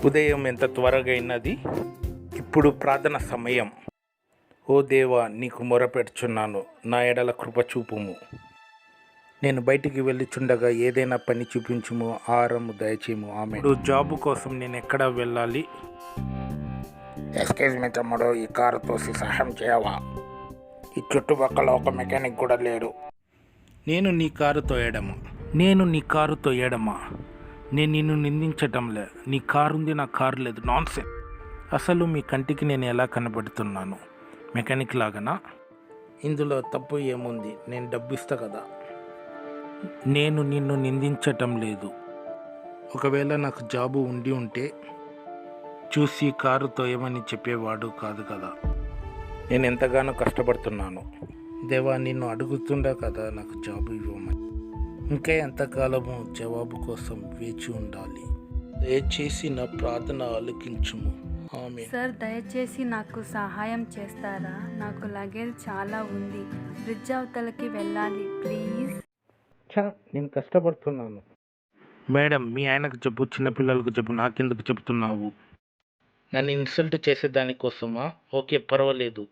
ఉదయం ఎంత త్వరగా అయినది. ఇప్పుడు ప్రార్థన సమయం. ఓ దేవా, నీకు మొరపెడుచున్నాను, నా ఎడల కృప చూపుము. నేను బయటికి వెళ్ళిచుండగా ఏదైనా పని చూపించుము, ఆహారము దయచేయము. ఆమె జాబ్ కోసం నేను ఎక్కడ వెళ్ళాలి? ఎక్స్క్యూజ్ మీ తమ్ముడు, ఈ కారు తోసి సహాయం చేయవా? ఈ చుట్టుపక్కల ఒక మెకానిక్ కూడా లేరు. నేను నీ కారు తోయడమా? నేను నిన్ను నిందించటంలే. నీ కారు ఉంది, నా కారు లేదు. నాన్సెన్స్. అసలు మీ కంటికి నేను ఎలా కనబడుతున్నాను? మెకానిక్ లాగానా? ఇందులో తప్పు ఏముంది? నేను డబ్బు ఇస్తా కదా. నేను నిన్ను నిందించటం లేదు. ఒకవేళ నాకు జాబు ఉండి ఉంటే చూసి కారు తోయమని చెప్పేవాడు కాదు కదా. నేను ఎంతగానో కష్టపడుతున్నాను. దేవా, నిన్ను అడుగుతుండా కదా నాకు జాబు ఇవ్వమని. ఇంకా ఎంతకాలము జవాబు కోసం వేచి ఉండాలి? దయచేసి నా ప్రార్థన ఆలకించుము. ఆమె. సార్, దయచేసి నాకు సహాయం చేస్తారా? నాకు లగేజ్ చాలా ఉంది. బ్రిడ్జ్ అవతలకి వెళ్ళాలి, ప్లీజ్. నేను కష్టపడుతున్నాను. మేడం, మీ ఆయనకు చెప్పు, చిన్నపిల్లలకు చెప్పు, నాకెందుకు చెప్తున్నావు? నన్ను ఇన్సల్ట్ చేసేదానికోసమా? ఓకే, పర్వాలేదు.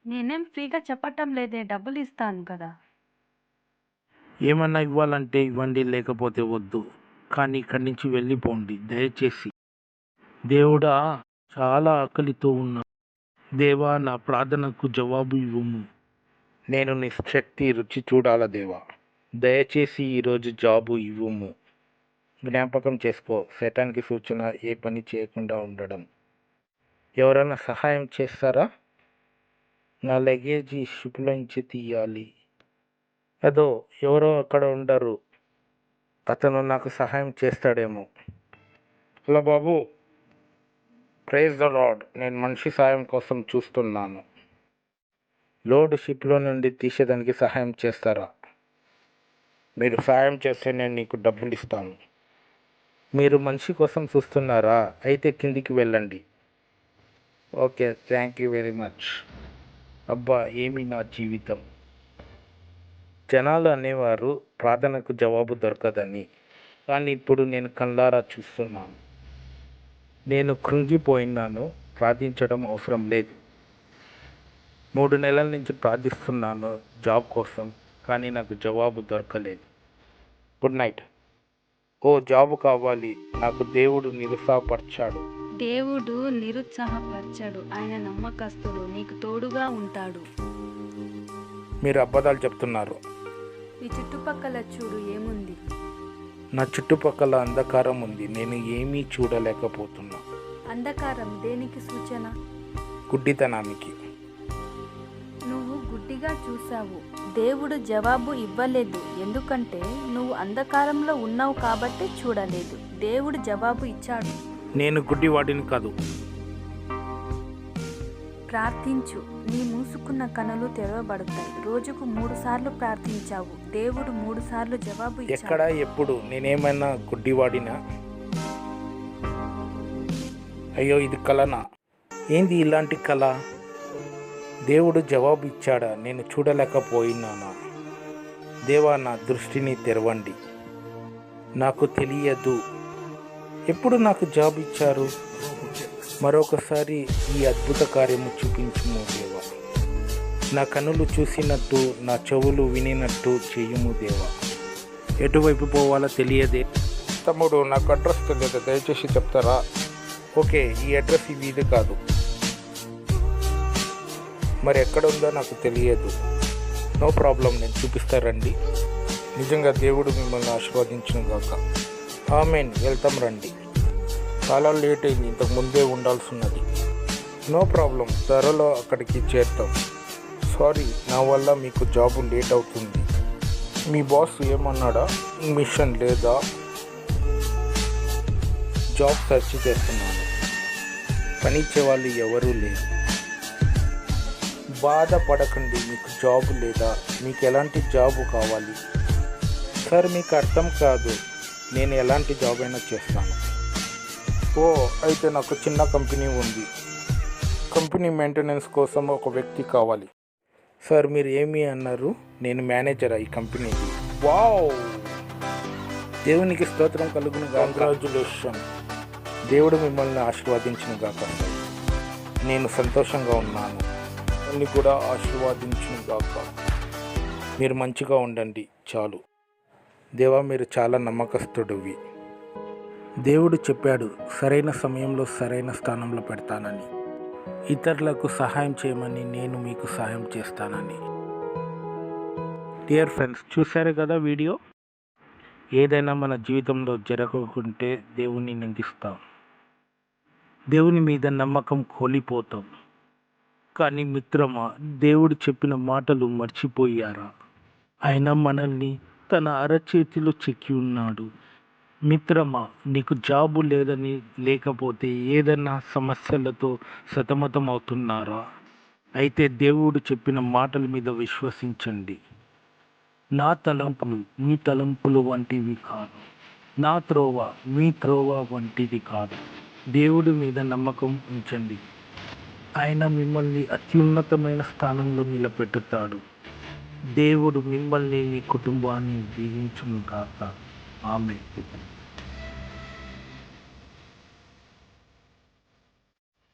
నేనేం ఫ్రీగా చెప్పటం లేదే, డబ్బులు ఇస్తాను కదా. ఏమన్నా ఇవ్వాలంటే ఇవ్వండి, లేకపోతే వద్దు. కానీ ఇక్కడి నుంచి వెళ్ళిపోండి దయచేసి. దేవుడా, చాలా ఆకలితో ఉన్నా. దేవా, నా ప్రార్థనకు జవాబు ఇవ్వము. నేను నీ శక్తి రుచి చూడాల దేవా. దయచేసి ఈరోజు జాబు ఇవ్వము. జ్ఞాపకం చేసుకో, శతానికి సూచన ఏ పని చేయకుండా ఉండడం. ఎవరైనా సహాయం చేస్తారా? నా లగేజీ షిప్లోంచి తీయాలి. అదో ఎవరో అక్కడ ఉండరు, అతను నాకు సహాయం చేస్తాడేమో. హలో బాబు, ప్రైజ్ ద లార్డ్. నేను మనిషి సాయం కోసం చూస్తున్నాను. లోడ్ షిప్లో నుండి తీసేదానికి సహాయం చేస్తారా? మీరు సహాయం చేస్తే నేను నీకు డబ్బులు ఇస్తాను. మీరు మనిషి కోసం చూస్తున్నారా? అయితే కిందికి వెళ్ళండి. Okay, thank you very much. అబ్బా, ఏమి నా జీవితం. జనాలు అనేవారు ప్రార్థనకు జవాబు దొరకదని. కానీ ఇప్పుడు నేను కళ్ళారా చూస్తున్నాను. నేను కృంగిపోయినాను. ప్రార్థించడం అవసరం లేదు. 3 నెలల నుంచి ప్రార్థిస్తున్నాను జాబ్ కోసం, కానీ నాకు జవాబు దొరకలేదు. Good night. ఓ, జాబు కావాలి. నాకు దేవుడు నిరుత్సాహపరిచాడు. దేవుడు నిరుత్సాహపరచడు, ఆయన నమ్మకస్తుడు, నీకు తోడుగా ఉంటాడు. మీరు అబద్ధాలు చెప్తున్నారు. ఈ చుట్టుపక్కల చూడు, ఏముంది? నా చుట్టుపక్కల అంధకారం ఉంది. నేను ఏమీ చూడలేకపోతున్నా. అంధకారం దేనికి సూచన? గుడ్డితనానికి. నువ్వు గుడ్డిగా చూసావు. దేవుడు జవాబు ఇవ్వలేదు, ఎందుకంటే నువ్వు అంధకారంలో ఉన్నావు కాబట్టి చూడలేదు. దేవుడు జవాబు ఇచ్చాడు. నేను గుడ్డివాడిని కాదు. ప్రార్థించు, నీ మూసుకున్న కనులు తెరవబడతాయి. రోజుకు 3 సార్లు ప్రార్థించావు, దేవుడు 3 సార్లు జవాబు ఇచ్చాడు. ఎక్కడ, ఎప్పుడు? నేనేమైనా గుడ్డివాడినా? అయ్యో, ఇది కలనా? ఏంది ఇలాంటి కళ? దేవుడు జవాబు ఇచ్చాడా? నేను చూడలేకపోయినానా? దేవా, నా దృష్టిని తెరవండి. నాకు తెలియదు. ఎప్పుడు నాకు జాబ్ ఇచ్చారు? మరొకసారి ఈ అద్భుత కార్యము చూపించుము దేవా. నా కన్నులు చూసినట్టు, నా చెవులు వినినట్టు చేయుము దేవా. ఎటువైపు పోవాలో తెలియదే. తమ్ముడు, నాకు అడ్రస్ తెలియదు, దయచేసి చెప్తారా? ఓకే, ఈ అడ్రస్ ఈ వీధి కాదు. మరి ఎక్కడ ఉందో నాకు తెలియదు. నో ప్రాబ్లం, నేను చూపిస్తారండి. నిజంగా దేవుడు మిమ్మల్ని ఆశీర్వదించును గాక. ఆమేన్. వెళ్తాం రండి. చాలా లేట్ అయింది, ఇంతకు ముందే ఉండాల్సిన్నది. నో ప్రాబ్లం, త్వరలో అక్కడికి చేరుతాం. సారీ, నా వల్ల మీకు జాబు లేట్ అవుతుంది. మీ బాస్ ఏమన్నాడా? మిషన్ లేదా? జాబ్ సెర్చ్ చేస్తున్నాను. పని ఇచ్చేవాళ్ళు ఎవరూ లేరు. బాధపడకండి, మీకు జాబు లేదా? మీకు ఎలాంటి జాబు కావాలి? సార్, మీకు అర్థం కాదు. నేను ఎలాంటి జాబ్ అయినా చేస్తాను. ఓ, అయితే నాకు చిన్న కంపెనీ ఉంది. కంపెనీ మెయింటెనెన్స్ కోసం ఒక వ్యక్తి కావాలి. సార్, మీరు ఏమి అన్నారు? నేను మేనేజరా ఈ కంపెనీకి. వావ్, దేవునికి స్తోత్రం కలుగును. కంగ్రాచులేషన్. దేవుడు మిమ్మల్ని ఆశీర్వదించును గాక. నేను సంతోషంగా ఉన్నాను. మిమ్మల్ని కూడా ఆశీర్వదించును గాక. మీరు మంచిగా ఉండండి చాలు. దేవా, మీరు చాలా నమ్మకస్తుడివి. దేవుడు చెప్పాడు, సరైన సమయంలో సరైన స్థానంలో పెడతానని. ఇతరులకు సహాయం చేయమని నేను మీకు సహాయం చేస్తానని. డియర్ ఫ్రెండ్స్, చూశారు కదా వీడియో. ఏదైనా మన జీవితంలో జరగకుంటే దేవుణ్ణి నిందిస్తాం, దేవుని మీద నమ్మకం కోల్పోతాం. కానీ మిత్రమా, దేవుడు చెప్పిన మాటలు మర్చిపోయారా? ఆయన మనల్ని తన అరచేతిలో చెక్కి ఉన్నాడు. మిత్రమా, నీకు జాబు లేకపోతే ఏదైనా సమస్యలతో సతమతం అవుతున్నారా? అయితే దేవుడు చెప్పిన మాటల మీద విశ్వసించండి. నా తలంపులు మీ తలంపులు వంటివి కాదు, నా త్రోవ మీ త్రోవ వంటిది కాదు. దేవుడి మీద నమ్మకం ఉంచండి. ఆయన మిమ్మల్ని అత్యున్నతమైన స్థానంలో నిలబెట్టుతాడు. దేవుడు మిమ్మల్ని మీ కుటుంబాన్ని దీవించును గాక. ఆమేన్.